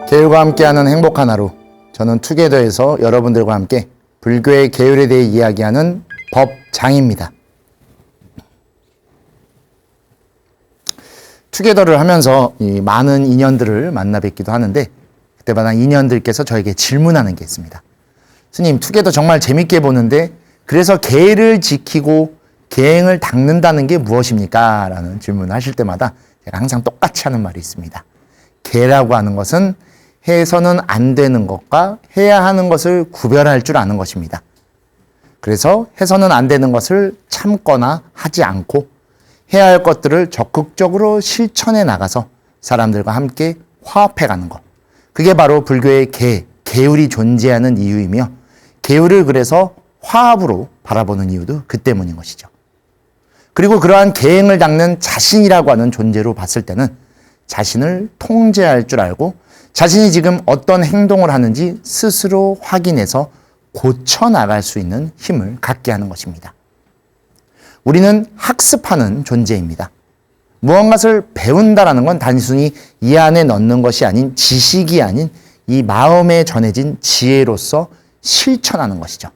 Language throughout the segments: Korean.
계율과 함께하는 행복한 하루. 저는 투게더에서 여러분들과 함께 불교의 계율에 대해 이야기하는 법장입니다. 투게더를 하면서 이 많은 인연들을 만나 뵙기도 하는데 그때마다 인연들께서 저에게 질문하는 게 있습니다. 스님, 투게더 정말 재밌게 보는데 그래서 계를 지키고 계행을 닦는다는 게 무엇입니까? 라는 질문을 하실 때마다 제가 항상 똑같이 하는 말이 있습니다. 계라고 하는 것은 해서는 안 되는 것과 해야 하는 것을 구별할 줄 아는 것입니다. 그래서 해서는 안 되는 것을 참거나 하지 않고 해야 할 것들을 적극적으로 실천해 나가서 사람들과 함께 화합해 가는 것. 그게 바로 불교의 계율이 존재하는 이유이며 계율을 그래서 화합으로 바라보는 이유도 그 때문인 것이죠. 그리고 그러한 계행을 닦는 자신이라고 하는 존재로 봤을 때는 자신을 통제할 줄 알고 자신이 지금 어떤 행동을 하는지 스스로 확인해서 고쳐나갈 수 있는 힘을 갖게 하는 것입니다. 우리는 학습하는 존재입니다. 무언가를 배운다라는 건 단순히 이 안에 넣는 것이 아닌 지식이 아닌 이 마음에 전해진 지혜로서 실천하는 것이죠.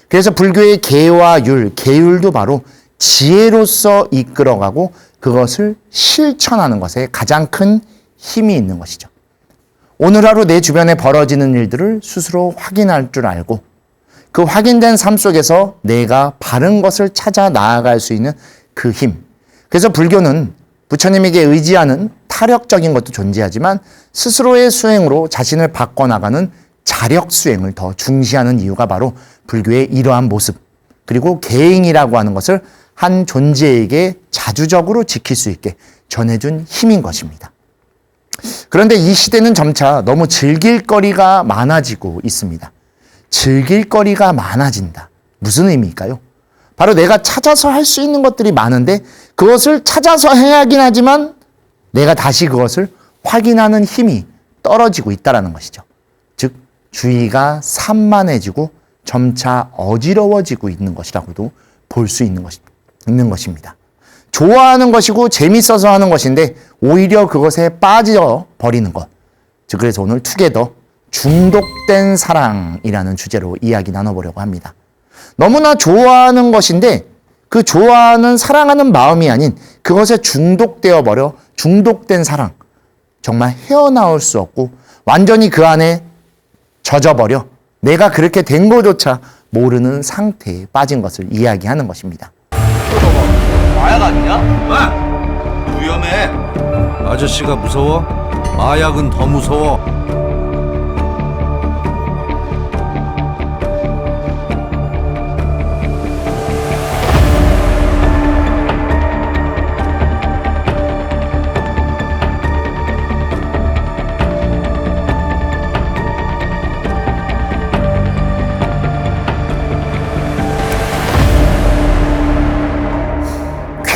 그래서 불교의 계와 율, 계율도 바로 지혜로서 이끌어가고 그것을 실천하는 것에 가장 큰 힘이 있는 것이죠. 오늘 하루 내 주변에 벌어지는 일들을 스스로 확인할 줄 알고 그 확인된 삶 속에서 내가 바른 것을 찾아 나아갈 수 있는 그 힘. 그래서 불교는 부처님에게 의지하는 타력적인 것도 존재하지만 스스로의 수행으로 자신을 바꿔나가는 자력 수행을 더 중시하는 이유가 바로 불교의 이러한 모습, 그리고 계행이라고 하는 것을 한 존재에게 자주적으로 지킬 수 있게 전해준 힘인 것입니다. 그런데 이 시대는 점차 너무 즐길 거리가 많아지고 있습니다. 즐길 거리가 많아진다. 무슨 의미일까요? 바로 내가 찾아서 할 수 있는 것들이 많은데 그것을 찾아서 해야 하긴 하지만 내가 다시 그것을 확인하는 힘이 떨어지고 있다는 것이죠. 즉 주의가 산만해지고 점차 어지러워지고 있는 것이라고도 볼 수 있는 것입니다. 좋아하는 것이고 재밌어서 하는 것인데 오히려 그것에 빠져버리는 것. 즉 그래서 오늘 투게더 중독된 사랑이라는 주제로 이야기 나눠보려고 합니다. 너무나 좋아하는 것인데 그 좋아하는 사랑하는 마음이 아닌 그것에 중독되어 버려 중독된 사랑. 정말 헤어나올 수 없고 완전히 그 안에 젖어버려 내가 그렇게 된 것조차 모르는 상태에 빠진 것을 이야기하는 것입니다. 마약 아니냐? 위험해. 아저씨가 무서워? 마약은 더 무서워.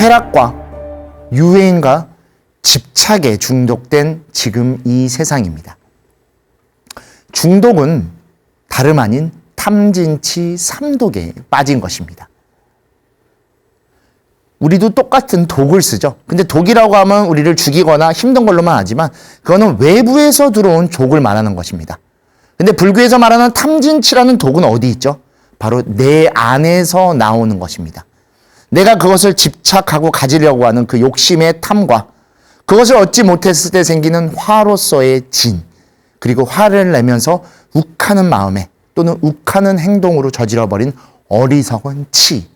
쾌락과 유행과 집착에 중독된 지금 이 세상입니다. 중독은 다름 아닌 탐진치 삼독에 빠진 것입니다. 우리도 똑같은 독을 쓰죠. 근데 독이라고 하면 우리를 죽이거나 힘든 걸로만 하지만 그거는 외부에서 들어온 독을 말하는 것입니다. 근데 불교에서 말하는 탐진치라는 독은 어디 있죠? 바로 내 안에서 나오는 것입니다. 내가 그것을 집착하고 가지려고 하는 그 욕심의 탐과 그것을 얻지 못했을 때 생기는 화로서의 진, 그리고 화를 내면서 욱하는 마음에 또는 욱하는 행동으로 저질러버린 어리석은 치,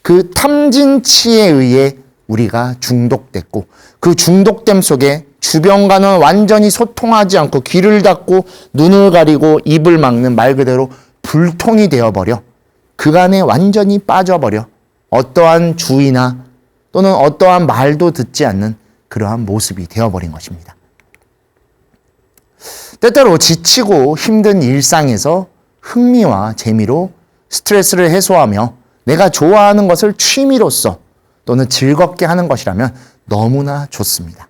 그 탐진치에 의해 우리가 중독됐고 그 중독됨 속에 주변과는 완전히 소통하지 않고 귀를 닫고 눈을 가리고 입을 막는 말 그대로 불통이 되어버려 그간에 완전히 빠져버려 어떠한 주의나 또는 어떠한 말도 듣지 않는 그러한 모습이 되어버린 것입니다. 때때로 지치고 힘든 일상에서 흥미와 재미로 스트레스를 해소하며 내가 좋아하는 것을 취미로서 또는 즐겁게 하는 것이라면 너무나 좋습니다.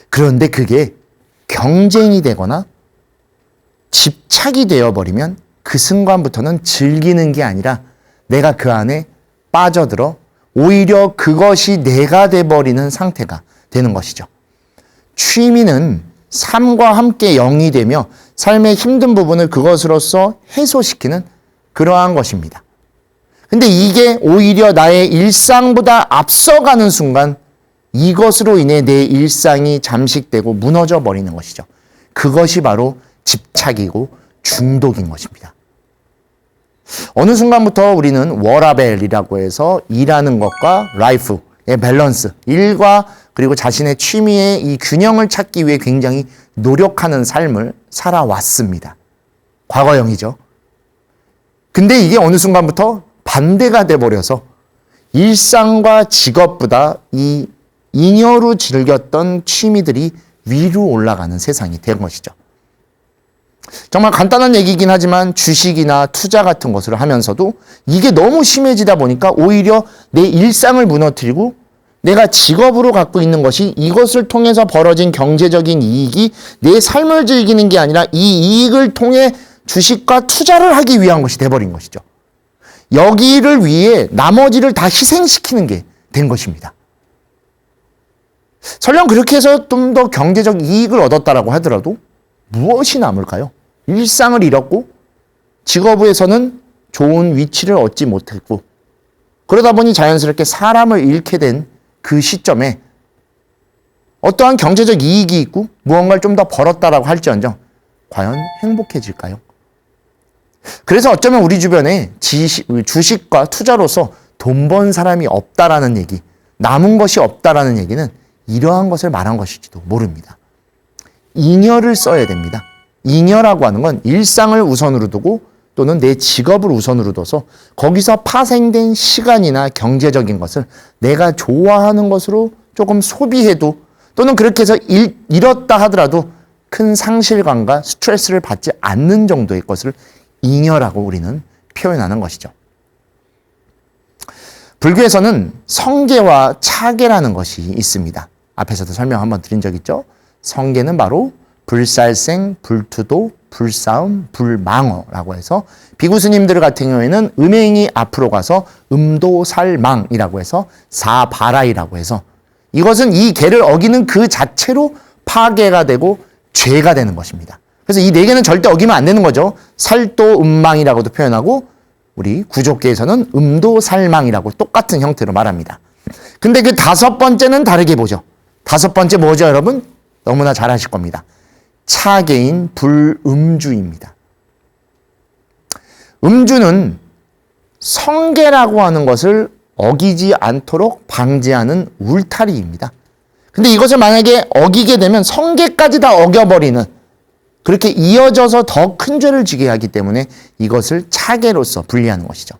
그런데 그게 경쟁이 되거나 집착이 되어버리면 그 순간부터는 즐기는 게 아니라 내가 그 안에 빠져들어 오히려 그것이 내가 돼버리는 상태가 되는 것이죠. 취미는 삶과 함께 영이 되며 삶의 힘든 부분을 그것으로서 해소시키는 그러한 것입니다. 근데 이게 오히려 나의 일상보다 앞서가는 순간 이것으로 인해 내 일상이 잠식되고 무너져 버리는 것이죠. 그것이 바로 집착이고 중독인 것입니다. 어느 순간부터 우리는 워라벨이라고 해서 일하는 것과 라이프의 밸런스, 일과 그리고 자신의 취미의 이 균형을 찾기 위해 굉장히 노력하는 삶을 살아왔습니다. 과거형이죠. 근데 이게 어느 순간부터 반대가 돼버려서 일상과 직업보다 이 잉여로 즐겼던 취미들이 위로 올라가는 세상이 된 것이죠. 정말 간단한 얘기긴 하지만 주식이나 투자 같은 것을 하면서도 이게 너무 심해지다 보니까 오히려 내 일상을 무너뜨리고 내가 직업으로 갖고 있는 것이 이것을 통해서 벌어진 경제적인 이익이 내 삶을 즐기는 게 아니라 이 이익을 통해 주식과 투자를 하기 위한 것이 돼버린 것이죠. 여기를 위해 나머지를 다 희생시키는 게 된 것입니다. 설령 그렇게 해서 좀 더 경제적 이익을 얻었다라고 하더라도 무엇이 남을까요? 일상을 잃었고 직업에서는 좋은 위치를 얻지 못했고 그러다 보니 자연스럽게 사람을 잃게 된 그 시점에 어떠한 경제적 이익이 있고 무언가를 좀 더 벌었다라고 할지언정 과연 행복해질까요? 그래서 어쩌면 우리 주변에 주식과 투자로서 돈 번 사람이 없다라는 얘기, 남은 것이 없다라는 얘기는 이러한 것을 말한 것일지도 모릅니다. 잉여를 써야 됩니다. 잉여라고 하는 건 일상을 우선으로 두고 또는 내 직업을 우선으로 둬서 거기서 파생된 시간이나 경제적인 것을 내가 좋아하는 것으로 조금 소비해도 또는 그렇게 해서 잃었다 하더라도 큰 상실감과 스트레스를 받지 않는 정도의 것을 잉여라고 우리는 표현하는 것이죠. 불교에서는 성계와 차계라는 것이 있습니다. 앞에서도 설명 한번 드린 적 있죠. 성계는 바로 불살생, 불투도, 불싸움, 불망어라고 해서 비구 스님들 같은 경우에는 음행이 앞으로 가서 음도살망이라고 해서 사바라이라고 해서 이것은 이 계를 어기는 그 자체로 파괴가 되고 죄가 되는 것입니다. 그래서 이 네 개는 절대 어기면 안 되는 거죠. 살도 음망이라고도 표현하고 우리 구족계에서는 음도살망이라고 똑같은 형태로 말합니다. 근데 그 다섯 번째는 다르게 보죠. 다섯 번째 뭐죠, 여러분? 너무나 잘 아실 겁니다. 차계인 불음주입니다. 음주는 성계라고 하는 것을 어기지 않도록 방지하는 울타리입니다. 근데 이것을 만약에 어기게 되면 성계까지 다 어겨버리는 그렇게 이어져서 더 큰 죄를 지게 하기 때문에 이것을 차계로서 분리하는 것이죠.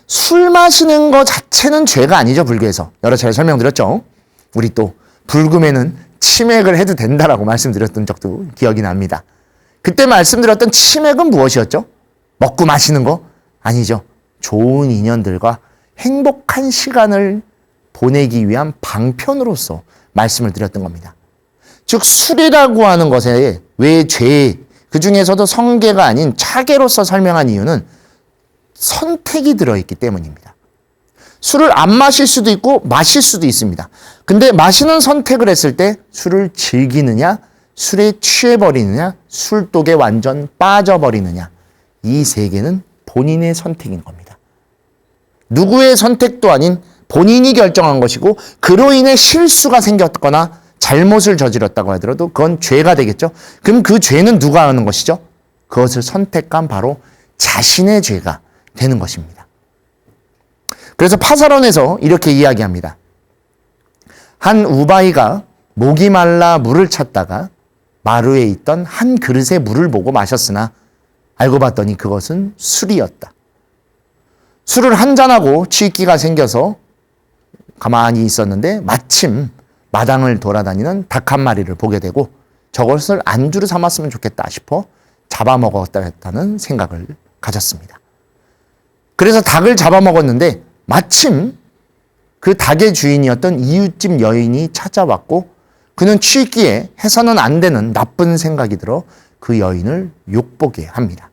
술 마시는 것 자체는 죄가 아니죠, 불교에서. 여러 차례 설명드렸죠. 우리 또 불금에는 치맥을 해도 된다라고 말씀드렸던 적도 기억이 납니다. 그때 말씀드렸던 치맥은 무엇이었죠? 먹고 마시는 거? 아니죠. 좋은 인연들과 행복한 시간을 보내기 위한 방편으로서 말씀을 드렸던 겁니다. 즉 술이라고 하는 것에 왜 죄, 그 중에서도 성계가 아닌 차계로서 설명한 이유는 선택이 들어있기 때문입니다. 술을 안 마실 수도 있고 마실 수도 있습니다. 근데 마시는 선택을 했을 때 술을 즐기느냐, 술에 취해버리느냐, 술독에 완전 빠져버리느냐, 이 세 개는 본인의 선택인 겁니다. 누구의 선택도 아닌 본인이 결정한 것이고 그로 인해 실수가 생겼거나 잘못을 저질렀다고 하더라도 그건 죄가 되겠죠. 그럼 그 죄는 누가 하는 것이죠? 그것을 선택한 바로 자신의 죄가 되는 것입니다. 그래서 파사론에서 이렇게 이야기합니다. 한 우바이가 목이 말라 물을 찾다가 마루에 있던 한 그릇의 물을 보고 마셨으나 알고 봤더니 그것은 술이었다. 술을 한 잔하고 취기가 생겨서 가만히 있었는데 마침 마당을 돌아다니는 닭 한 마리를 보게 되고 저것을 안주로 삼았으면 좋겠다 싶어 잡아먹었다는 생각을 가졌습니다. 그래서 닭을 잡아먹었는데 마침 그 닭의 주인이었던 이웃집 여인이 찾아왔고 그는 취기에 해서는 안 되는 나쁜 생각이 들어 그 여인을 욕보게 합니다.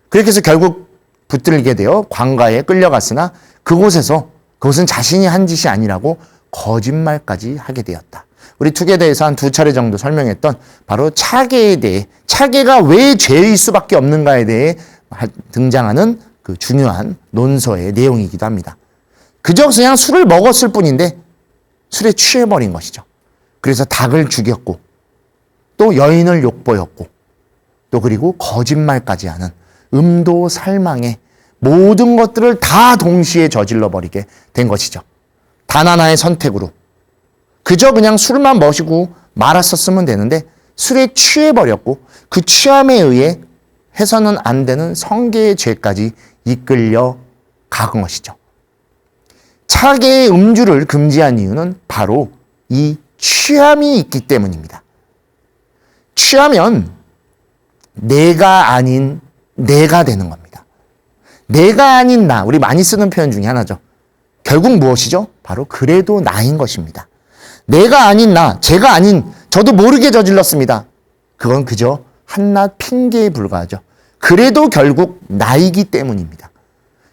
그렇게 해서 결국 붙들게 되어 관가에 끌려갔으나 그곳은 자신이 한 짓이 아니라고 거짓말까지 하게 되었다. 우리 투게더에서 한 2차례 정도 설명했던 바로 차계에 대해, 차계가 왜 죄일 수밖에 없는가에 대해 등장하는 그 중요한 논서의 내용이기도 합니다. 그저 그냥 술을 먹었을 뿐인데 술에 취해버린 것이죠. 그래서 닭을 죽였고 또 여인을 욕보였고 또 그리고 거짓말까지 하는 음도 살망의 모든 것들을 다 동시에 저질러버리게 된 것이죠. 단 하나의 선택으로 그저 그냥 술만 마시고 말았었으면 되는데 술에 취해버렸고 그 취함에 의해 해서는 안 되는 성계의 죄까지 이끌려 간 것이죠. 차계의 음주를 금지한 이유는 바로 이 취함이 있기 때문입니다. 취하면 내가 아닌 내가 되는 겁니다. 내가 아닌 나, 우리 많이 쓰는 표현 중에 하나죠. 결국 무엇이죠? 바로 그래도 나인 것입니다. 내가 아닌 나, 제가 아닌 저도 모르게 저질렀습니다. 그건 그저 한낱 핑계에 불과하죠. 그래도 결국 나이기 때문입니다.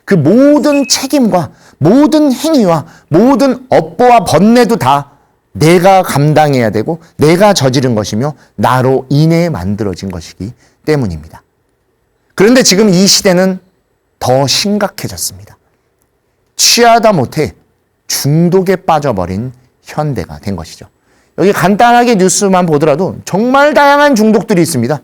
그 모든 책임과 모든 행위와 모든 업보와 번뇌도 다 내가 감당해야 되고 내가 저지른 것이며 나로 인해 만들어진 것이기 때문입니다. 그런데 지금 이 시대는 더 심각해졌습니다. 취하다 못해 중독에 빠져버린 현대가 된 것이죠. 여기 간단하게 뉴스만 보더라도 정말 다양한 중독들이 있습니다.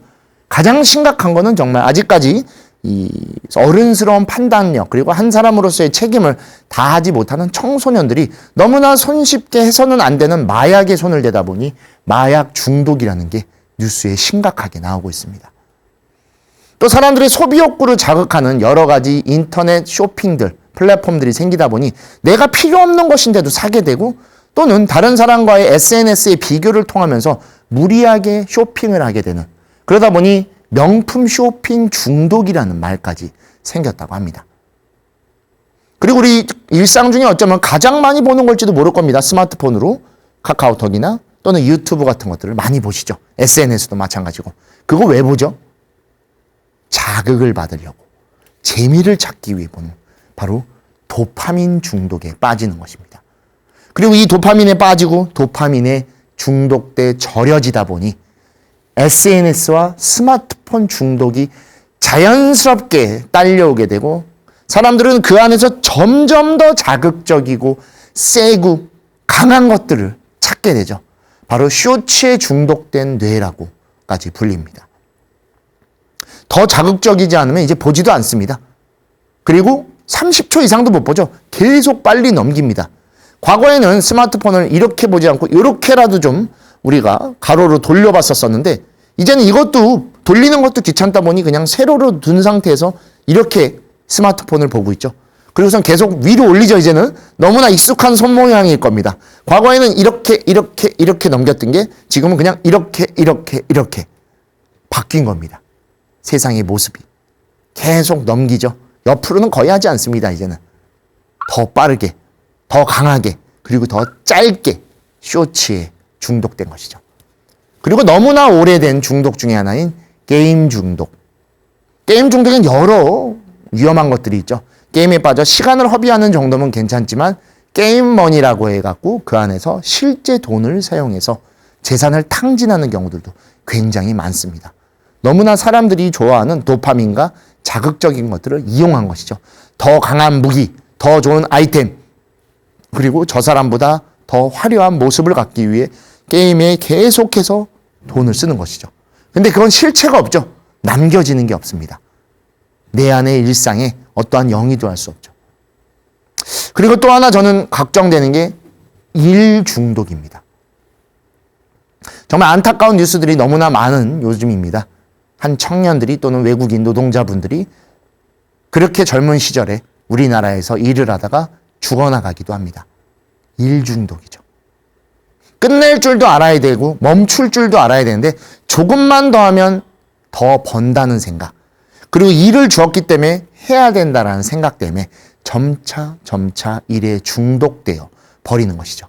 가장 심각한 거는 정말 아직까지 이 어른스러운 판단력 그리고 한 사람으로서의 책임을 다하지 못하는 청소년들이 너무나 손쉽게 해서는 안 되는 마약에 손을 대다 보니 마약 중독이라는 게 뉴스에 심각하게 나오고 있습니다. 또 사람들의 소비 욕구를 자극하는 여러 가지 인터넷 쇼핑들, 플랫폼들이 생기다 보니 내가 필요 없는 것인데도 사게 되고 또는 다른 사람과의 SNS의 비교를 통하면서 무리하게 쇼핑을 하게 되는, 그러다 보니 명품 쇼핑 중독이라는 말까지 생겼다고 합니다. 그리고 우리 일상 중에 어쩌면 가장 많이 보는 걸지도 모를 겁니다. 스마트폰으로 카카오톡이나 또는 유튜브 같은 것들을 많이 보시죠. SNS도 마찬가지고. 그거 왜 보죠? 자극을 받으려고, 재미를 찾기 위해 보는 바로 도파민 중독에 빠지는 것입니다. 그리고 이 도파민에 빠지고 도파민에 중독돼 절여지다 보니 SNS와 스마트폰 중독이 자연스럽게 딸려오게 되고 사람들은 그 안에서 점점 더 자극적이고 세고 강한 것들을 찾게 되죠. 바로 쇼츠에 중독된 뇌라고까지 불립니다. 더 자극적이지 않으면 이제 보지도 않습니다. 그리고 30초 이상도 못 보죠. 계속 빨리 넘깁니다. 과거에는 스마트폰을 이렇게 보지 않고 이렇게라도 좀 우리가 가로로 돌려봤었었는데 이제는 이것도 돌리는 것도 귀찮다 보니 그냥 세로로 둔 상태에서 이렇게 스마트폰을 보고 있죠. 그리고선 계속 위로 올리죠. 이제는 너무나 익숙한 손 모양일 겁니다. 과거에는 이렇게 넘겼던 게 지금은 그냥 이렇게 바뀐 겁니다. 세상의 모습이 계속 넘기죠. 옆으로는 거의 하지 않습니다. 이제는 더 빠르게, 더 강하게, 그리고 더 짧게 쇼츠에 중독된 것이죠. 그리고 너무나 오래된 중독 중에 하나인 게임 중독. 게임 중독엔 여러 위험한 것들이 있죠. 게임에 빠져 시간을 허비하는 정도면 괜찮지만 게임머니라고 해갖고 그 안에서 실제 돈을 사용해서 재산을 탕진하는 경우들도 굉장히 많습니다. 너무나 사람들이 좋아하는 도파민과 자극적인 것들을 이용한 것이죠. 더 강한 무기, 더 좋은 아이템, 그리고 저 사람보다 더 화려한 모습을 갖기 위해 게임에 계속해서 돈을 쓰는 것이죠. 근데 그건 실체가 없죠. 남겨지는 게 없습니다. 내 안의 일상에 어떠한 영위도 할 수 없죠. 그리고 또 하나 저는 걱정되는 게 일 중독입니다. 정말 안타까운 뉴스들이 너무나 많은 요즘입니다. 한 청년들이 또는 외국인 노동자분들이 그렇게 젊은 시절에 우리나라에서 일을 하다가 죽어나가기도 합니다. 일 중독이죠. 끝낼 줄도 알아야 되고 멈출 줄도 알아야 되는데 조금만 더 하면 더 번다는 생각, 그리고 일을 주었기 때문에 해야 된다라는 생각 때문에 점차 일에 중독되어 버리는 것이죠.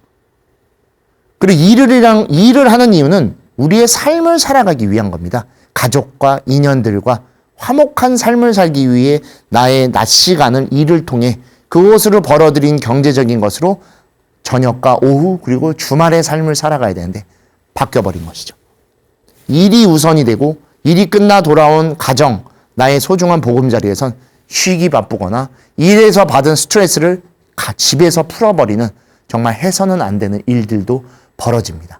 그리고 일을 하는 이유는 우리의 삶을 살아가기 위한 겁니다. 가족과 인연들과 화목한 삶을 살기 위해 나의 낮 시간을 일을 통해 그것으로 벌어들인 경제적인 것으로 저녁과 오후 그리고 주말의 삶을 살아가야 되는데 바뀌어버린 것이죠. 일이 우선이 되고 일이 끝나 돌아온 가정, 나의 소중한 보금자리에선 쉬기 바쁘거나 일에서 받은 스트레스를 집에서 풀어버리는 정말 해서는 안 되는 일들도 벌어집니다.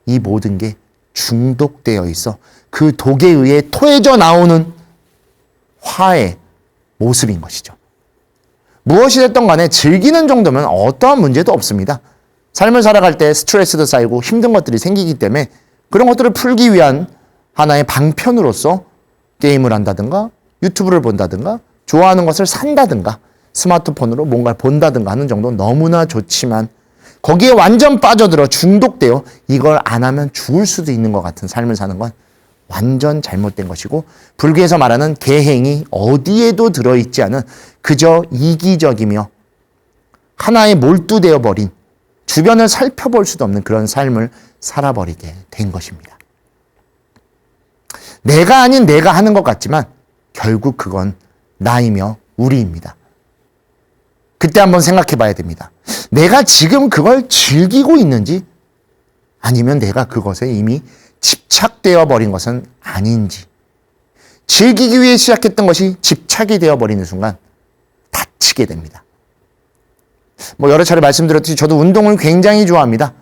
이 모든 게 중독되어 있어 그 독에 의해 토해져 나오는 화의 모습인 것이죠. 무엇이 됐든 간에 즐기는 정도면 어떠한 문제도 없습니다. 삶을 살아갈 때 스트레스도 쌓이고 힘든 것들이 생기기 때문에 그런 것들을 풀기 위한 하나의 방편으로서 게임을 한다든가 유튜브를 본다든가 좋아하는 것을 산다든가 스마트폰으로 뭔가를 본다든가 하는 정도는 너무나 좋지만 거기에 완전 빠져들어 중독되어 이걸 안 하면 죽을 수도 있는 것 같은 삶을 사는 건 완전 잘못된 것이고 불교에서 말하는 계행이 어디에도 들어있지 않은 그저 이기적이며 하나에 몰두되어 버린 주변을 살펴볼 수도 없는 그런 삶을 살아버리게 된 것입니다. 내가 아닌 내가 하는 것 같지만 결국 그건 나이며 우리입니다. 그때 한번 생각해 봐야 됩니다. 내가 지금 그걸 즐기고 있는지 아니면 내가 그것에 이미 집착되어 버린 것은 아닌지 즐기기 위해 시작했던 것이 집착이 되어 버리는 순간 다치게 됩니다. 여러 차례 말씀드렸듯이 저도 운동을 굉장히 좋아합니다.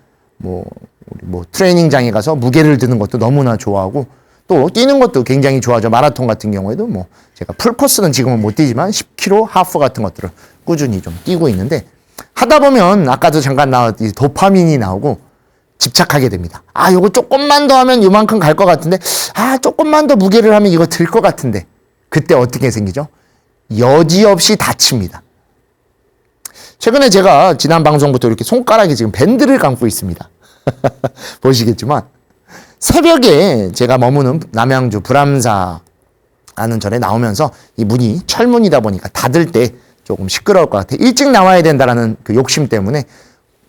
트레이닝장에 가서 무게를 드는 것도 너무나 좋아하고 또 뛰는 것도 굉장히 좋아하죠. 마라톤 같은 경우에도 제가 풀코스는 지금은 못 뛰지만 10km 하프 같은 것들을 꾸준히 좀 뛰고 있는데 하다 보면 아까도 잠깐 나왔듯이 도파민이 나오고 집착하게 됩니다. 요거 조금만 더 하면 요만큼 갈 것 같은데 조금만 더 무게를 하면 이거 들 것 같은데 그때 어떻게 생기죠? 여지없이 다칩니다. 최근에 제가 지난 방송부터 이렇게 손가락에 지금 밴드를 감고 있습니다. 보시겠지만 새벽에 제가 머무는 남양주 불암사 하는 절에 나오면서 이 문이 철문이다 보니까 닫을 때 조금 시끄러울 것 같아요. 일찍 나와야 된다라는 그 욕심 때문에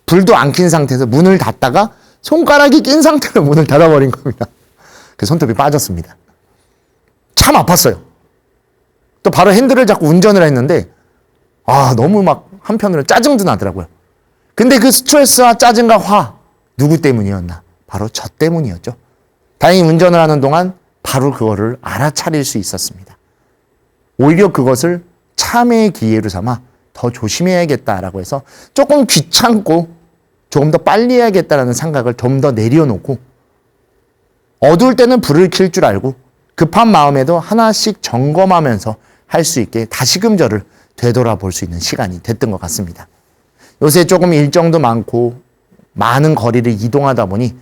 불도 안 킨 상태에서 문을 닫다가 손가락이 낀 상태로 문을 닫아버린 겁니다. 그 손톱이 빠졌습니다. 참 아팠어요. 또 바로 핸들을 잡고 운전을 했는데 너무 막 한편으로 짜증도 나더라고요. 근데 그 스트레스와 짜증과 화 누구 때문이었나? 바로 저 때문이었죠. 다행히 운전을 하는 동안 바로 그거를 알아차릴 수 있었습니다. 오히려 그것을 참회의 기회로 삼아 더 조심해야겠다라고 해서 조금 귀찮고 조금 더 빨리 해야겠다라는 생각을 좀 더 내려놓고 어두울 때는 불을 켤 줄 알고 급한 마음에도 하나씩 점검하면서 할 수 있게 다시금 저를 되돌아볼 수 있는 시간이 됐던 것 같습니다. 요새 조금 일정도 많고 많은 거리를 이동하다 보니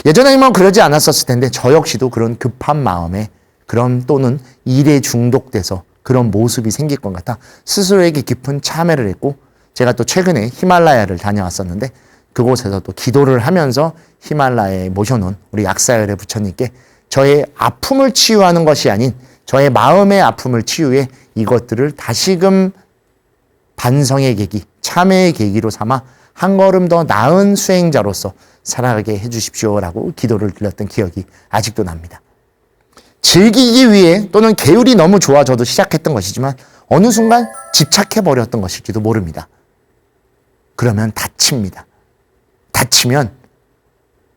예전에는 그러지 않았었을 텐데 저 역시도 그런 급한 마음에 그런 또는 일에 중독돼서 그런 모습이 생길 것 같아 스스로에게 깊은 참회를 했고 제가 또 최근에 히말라야를 다녀왔었는데 그곳에서 또 기도를 하면서 히말라야에 모셔놓은 우리 약사열의 부처님께 저의 아픔을 치유하는 것이 아닌 저의 마음의 아픔을 치유해 이것들을 다시금 반성의 계기, 참회의 계기로 삼아 한 걸음 더 나은 수행자로서 살아가게 해주십시오라고 기도를 드렸던 기억이 아직도 납니다. 즐기기 위해 또는 계율이 너무 좋아져도 시작했던 것이지만 어느 순간 집착해버렸던 것일지도 모릅니다. 그러면 다칩니다. 다치면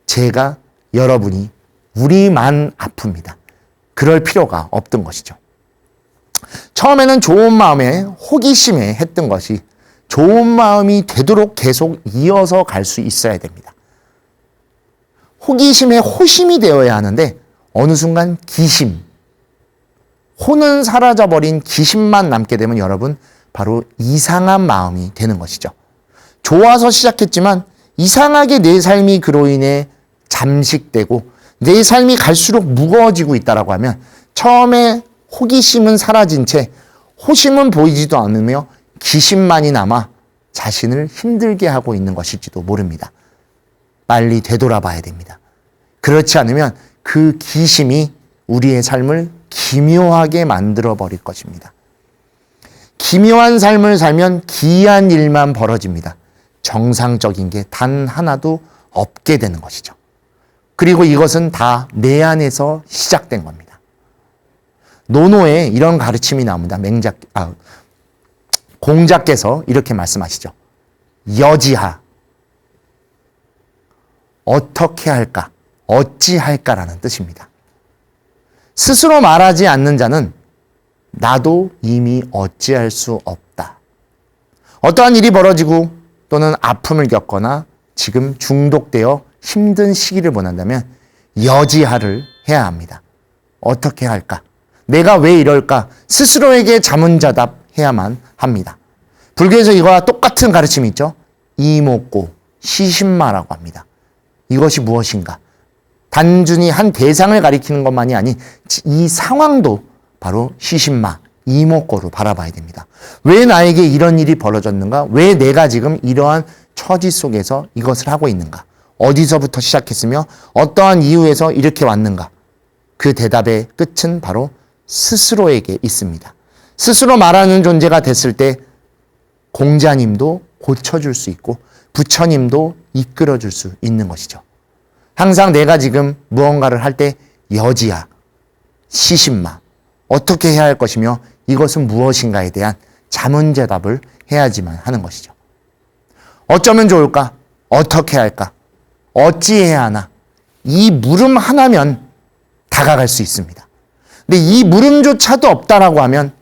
제가 여러분이 우리만 아픕니다. 그럴 필요가 없던 것이죠. 처음에는 좋은 마음에 호기심에 했던 것이 좋은 마음이 되도록 계속 이어서 갈 수 있어야 됩니다. 호기심에 호심이 되어야 하는데 어느 순간 기심, 호는 사라져버린 기심만 남게 되면 여러분 바로 이상한 마음이 되는 것이죠. 좋아서 시작했지만 이상하게 내 삶이 그로 인해 잠식되고 내 삶이 갈수록 무거워지고 있다라고 하면 처음에 호기심은 사라진 채 호심은 보이지도 않으며 기심만이 남아 자신을 힘들게 하고 있는 것일지도 모릅니다. 빨리 되돌아봐야 됩니다. 그렇지 않으면 그 기심이 우리의 삶을 기묘하게 만들어버릴 것입니다. 기묘한 삶을 살면 기이한 일만 벌어집니다. 정상적인 게 단 하나도 없게 되는 것이죠. 그리고 이것은 다 내 안에서 시작된 겁니다. 노노에 이런 가르침이 나옵니다. 공자께서 이렇게 말씀하시죠. 여지하, 어떻게 할까, 어찌할까라는 뜻입니다. 스스로 말하지 않는 자는 나도 이미 어찌할 수 없다. 어떠한 일이 벌어지고 또는 아픔을 겪거나 지금 중독되어 힘든 시기를 보낸다면 여지하를 해야 합니다. 어떻게 할까? 내가 왜 이럴까? 스스로에게 자문자답해야만 합니다. 불교에서 이거와 똑같은 가르침이 있죠. 이목고, 시신마라고 합니다. 이것이 무엇인가? 단순히 한 대상을 가리키는 것만이 아닌 이 상황도 바로 시신마, 이목고로 바라봐야 됩니다. 왜 나에게 이런 일이 벌어졌는가? 왜 내가 지금 이러한 처지 속에서 이것을 하고 있는가? 어디서부터 시작했으며 어떠한 이유에서 이렇게 왔는가? 그 대답의 끝은 바로 스스로에게 있습니다. 스스로 말하는 존재가 됐을 때 공자님도 고쳐줄 수 있고 부처님도 이끌어줄 수 있는 것이죠. 항상 내가 지금 무언가를 할 때 여지야, 시신마, 어떻게 해야 할 것이며 이것은 무엇인가에 대한 자문대답을 해야지만 하는 것이죠. 어쩌면 좋을까? 어떻게 할까? 어찌해야 하나? 이 물음 하나면 다가갈 수 있습니다. 근데 이 물음조차도 없다라고 하면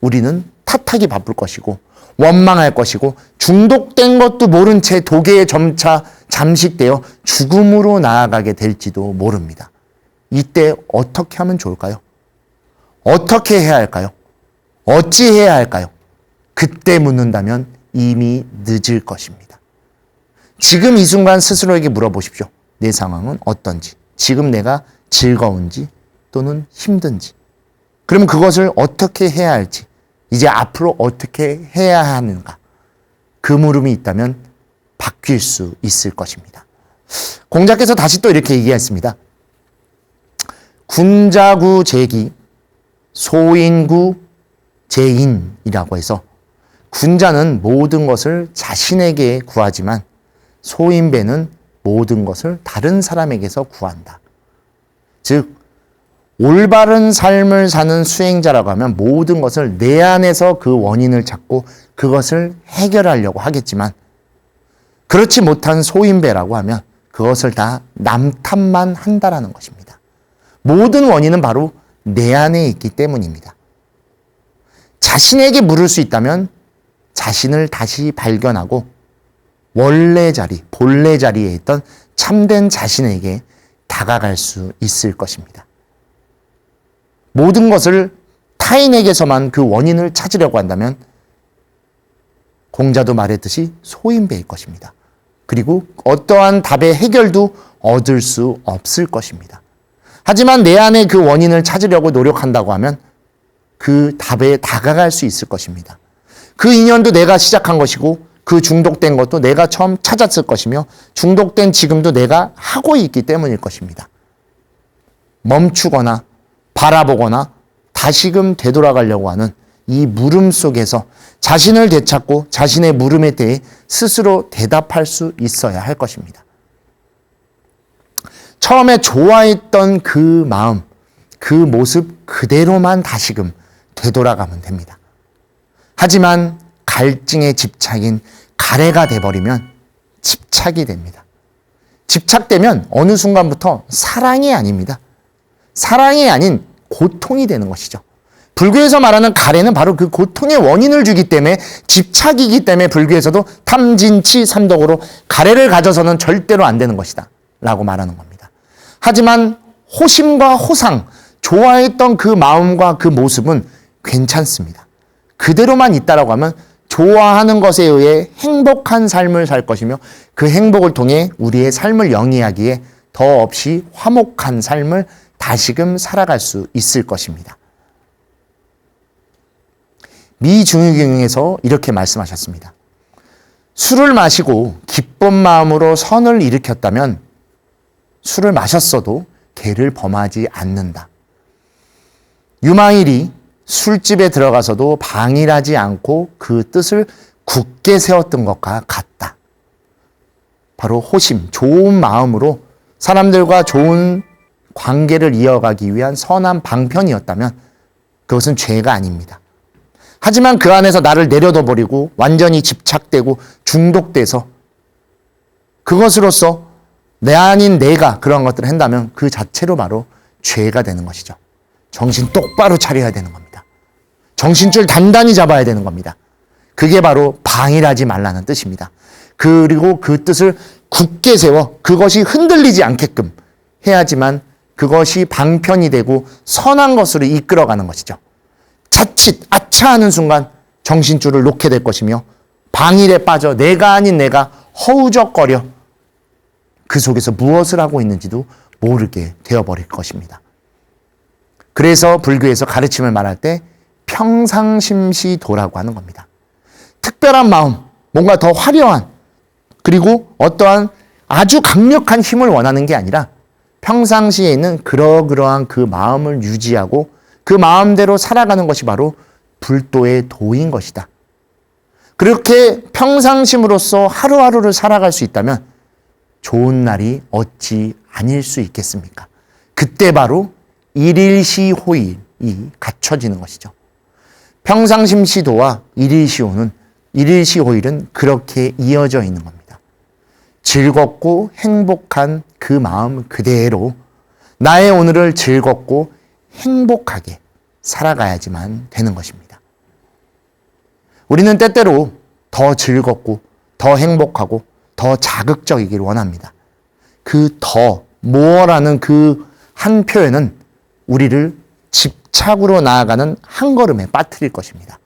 우리는 탓하기 바쁠 것이고 원망할 것이고 중독된 것도 모른 채 독에 점차 잠식되어 죽음으로 나아가게 될지도 모릅니다. 이때 어떻게 하면 좋을까요? 어떻게 해야 할까요? 어찌 해야 할까요? 그때 묻는다면 이미 늦을 것입니다. 지금 이 순간 스스로에게 물어보십시오. 내 상황은 어떤지, 지금 내가 즐거운지 또는 힘든지, 그러면 그것을 어떻게 해야 할지, 이제 앞으로 어떻게 해야 하는가, 그 물음이 있다면 바뀔 수 있을 것입니다. 공자께서 다시 또 이렇게 얘기했습니다. 군자구 제기, 소인구 제인이라고 해서 군자는 모든 것을 자신에게 구하지만 소인배는 모든 것을 다른 사람에게서 구한다. 즉 올바른 삶을 사는 수행자라고 하면 모든 것을 내 안에서 그 원인을 찾고 그것을 해결하려고 하겠지만 그렇지 못한 소인배라고 하면 그것을 다 남 탓만 한다라는 것입니다. 모든 원인은 바로 내 안에 있기 때문입니다. 자신에게 물을 수 있다면 자신을 다시 발견하고 원래 자리, 본래 자리에 있던 참된 자신에게 다가갈 수 있을 것입니다. 모든 것을 타인에게서만 그 원인을 찾으려고 한다면 공자도 말했듯이 소인배일 것입니다. 그리고 어떠한 답의 해결도 얻을 수 없을 것입니다. 하지만 내 안에 그 원인을 찾으려고 노력한다고 하면 그 답에 다가갈 수 있을 것입니다. 그 인연도 내가 시작한 것이고 그 중독된 것도 내가 처음 찾았을 것이며 중독된 지금도 내가 하고 있기 때문일 것입니다. 멈추거나 바라보거나 다시금 되돌아가려고 하는 이 물음 속에서 자신을 되찾고 자신의 물음에 대해 스스로 대답할 수 있어야 할 것입니다. 처음에 좋아했던 그 마음, 그 모습 그대로만 다시금 되돌아가면 됩니다. 하지만 갈증의 집착인 가래가 돼버리면 집착이 됩니다. 집착되면 어느 순간부터 사랑이 아닙니다. 사랑이 아닌 고통이 되는 것이죠. 불교에서 말하는 가래는 바로 그 고통의 원인을 주기 때문에 집착이기 때문에 불교에서도 탐진치 삼독으로 가래를 가져서는 절대로 안 되는 것이다 라고 말하는 겁니다. 하지만 호심과 호상, 좋아했던 그 마음과 그 모습은 괜찮습니다. 그대로만 있다라고 하면 좋아하는 것에 의해 행복한 삶을 살 것이며 그 행복을 통해 우리의 삶을 영위하기에 더없이 화목한 삶을 다시금 살아갈 수 있을 것입니다. 미중유경에서 이렇게 말씀하셨습니다. 술을 마시고 기쁜 마음으로 선을 일으켰다면 술을 마셨어도 죄를 범하지 않는다. 유망일이 술집에 들어가서도 방일하지 않고 그 뜻을 굳게 세웠던 것과 같다. 바로 호심, 좋은 마음으로 사람들과 좋은 관계를 이어가기 위한 선한 방편이었다면 그것은 죄가 아닙니다. 하지만 그 안에서 나를 내려둬 버리고 완전히 집착되고 중독돼서 그것으로서 내 아닌 내가 그런 것들을 한다면 그 자체로 바로 죄가 되는 것이죠. 정신 똑바로 차려야 되는 겁니다. 정신줄 단단히 잡아야 되는 겁니다. 그게 바로 방일하지 말라는 뜻입니다. 그리고 그 뜻을 굳게 세워 그것이 흔들리지 않게끔 해야지만 그것이 방편이 되고 선한 것으로 이끌어가는 것이죠. 자칫 아차 하는 순간 정신줄을 놓게 될 것이며 방일에 빠져 내가 아닌 내가 허우적거려 그 속에서 무엇을 하고 있는지도 모르게 되어버릴 것입니다. 그래서 불교에서 가르침을 말할 때 평상심시도라고 하는 겁니다. 특별한 마음, 뭔가 더 화려한 그리고 어떠한 아주 강력한 힘을 원하는 게 아니라 평상시에 있는 그러한 그 마음을 유지하고 그 마음대로 살아가는 것이 바로 불도의 도인 것이다. 그렇게 평상심으로서 하루하루를 살아갈 수 있다면 좋은 날이 어찌 아닐 수 있겠습니까? 그때 바로 일일시호일이 갖춰지는 것이죠. 평상심시도와 일일시호일은 그렇게 이어져 있는 겁니다. 즐겁고 행복한 그 마음 그대로 나의 오늘을 즐겁고 행복하게 살아가야지만 되는 것입니다. 우리는 때때로 더 즐겁고 더 행복하고 더 자극적이길 원합니다. 그 더, more라는 그 한 표현은 우리를 집착으로 나아가는 한 걸음에 빠뜨릴 것입니다.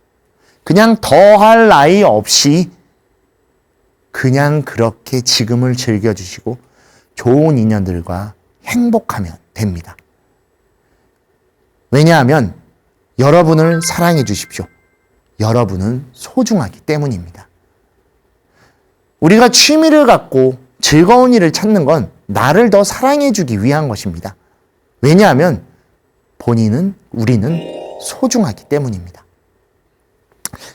그냥 더할 나위 없이 그냥 그렇게 지금을 즐겨주시고 좋은 인연들과 행복하면 됩니다. 왜냐하면 여러분을 사랑해 주십시오. 여러분은 소중하기 때문입니다. 우리가 취미를 갖고 즐거운 일을 찾는 건 나를 더 사랑해 주기 위한 것입니다. 왜냐하면 우리는 소중하기 때문입니다.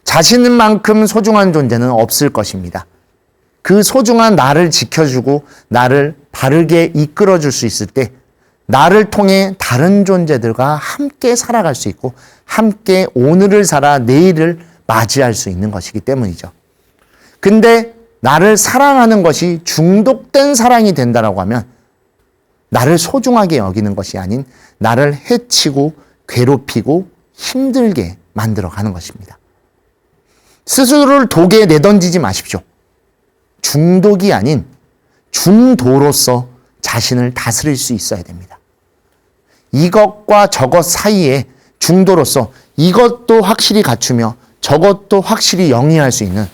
자신만큼 소중한 존재는 없을 것입니다. 그 소중한 나를 지켜주고 나를 바르게 이끌어줄 수 있을 때 나를 통해 다른 존재들과 함께 살아갈 수 있고 함께 오늘을 살아 내일을 맞이할 수 있는 것이기 때문이죠. 근데 나를 사랑하는 것이 중독된 사랑이 된다라고 하면 나를 소중하게 여기는 것이 아닌 나를 해치고 괴롭히고 힘들게 만들어가는 것입니다. 스스로를 독에 내던지지 마십시오. 중독이 아닌 중도로서 자신을 다스릴 수 있어야 됩니다. 이것과 저것 사이에 중도로서 이것도 확실히 갖추며 저것도 확실히 영위할 수 있는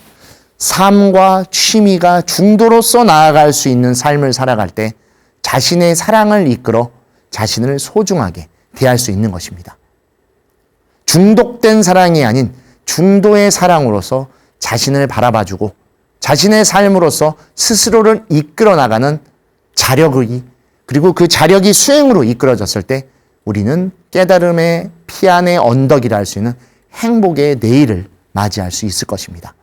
삶과 취미가 중도로서 나아갈 수 있는 삶을 살아갈 때 자신의 사랑을 이끌어 자신을 소중하게 대할 수 있는 것입니다. 중독된 사랑이 아닌 중도의 사랑으로서 자신을 바라봐주고 자신의 삶으로서 스스로를 이끌어 나가는 자력이 그리고 그 자력이 수행으로 이끌어졌을 때 우리는 깨달음의 피안의 언덕이라 할 수 있는 행복의 내일을 맞이할 수 있을 것입니다.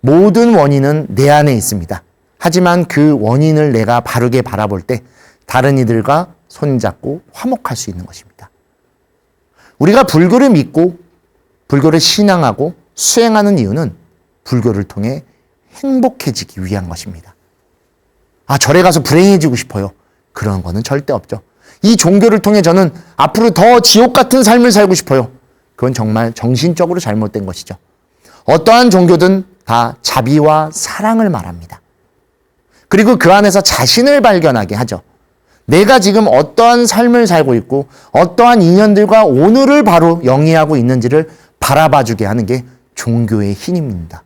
모든 원인은 내 안에 있습니다. 하지만 그 원인을 내가 바르게 바라볼 때 다른 이들과 손잡고 화목할 수 있는 것입니다. 우리가 불교를 믿고 불교를 신앙하고 수행하는 이유는 불교를 통해 행복해지기 위한 것입니다. 절에 가서 불행해지고 싶어요. 그런 거는 절대 없죠. 이 종교를 통해 저는 앞으로 더 지옥 같은 삶을 살고 싶어요. 그건 정말 정신적으로 잘못된 것이죠. 어떠한 종교든 다 자비와 사랑을 말합니다. 그리고 그 안에서 자신을 발견하게 하죠. 내가 지금 어떠한 삶을 살고 있고 어떠한 인연들과 오늘을 바로 영위하고 있는지를 바라봐주게 하는 게 종교의 힘입니다.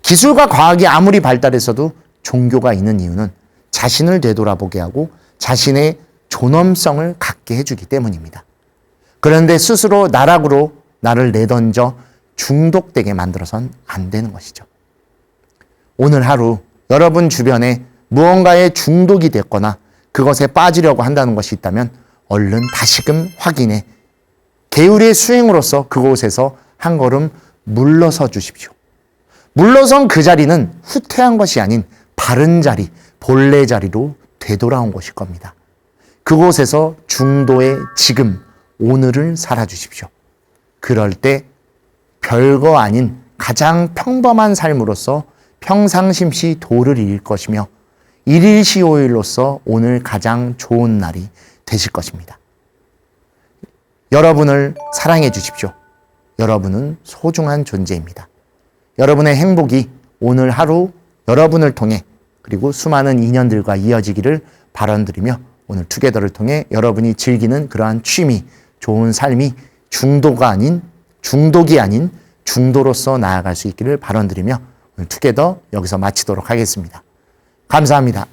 기술과 과학이 아무리 발달했어도 종교가 있는 이유는 자신을 되돌아보게 하고 자신의 존엄성을 갖게 해주기 때문입니다. 그런데 스스로 나락으로 나를 내던져 중독되게 만들어선 안 되는 것이죠. 오늘 하루 여러분 주변에 무언가에 중독이 됐거나 그것에 빠지려고 한다는 것이 있다면 얼른 다시금 확인해 계율의 수행으로서 그곳에서 한 걸음 물러서 주십시오. 물러선 그 자리는 후퇴한 것이 아닌 바른 자리, 본래 자리로 되돌아온 것일 겁니다. 그곳에서 중도의 지금, 오늘을 살아주십시오. 그럴 때 별거 아닌 가장 평범한 삶으로서 평상심시 도를 이룰 것이며 일일시오일로서 오늘 가장 좋은 날이 되실 것입니다. 여러분을 사랑해 주십시오. 여러분은 소중한 존재입니다. 여러분의 행복이 오늘 하루 여러분을 통해 그리고 수많은 인연들과 이어지기를 바라드리며 오늘 투게더를 통해 여러분이 즐기는 그러한 취미, 좋은 삶이 중독이 아닌 중도로서 나아갈 수 있기를 바라드리며 오늘 투게더 여기서 마치도록 하겠습니다. 감사합니다.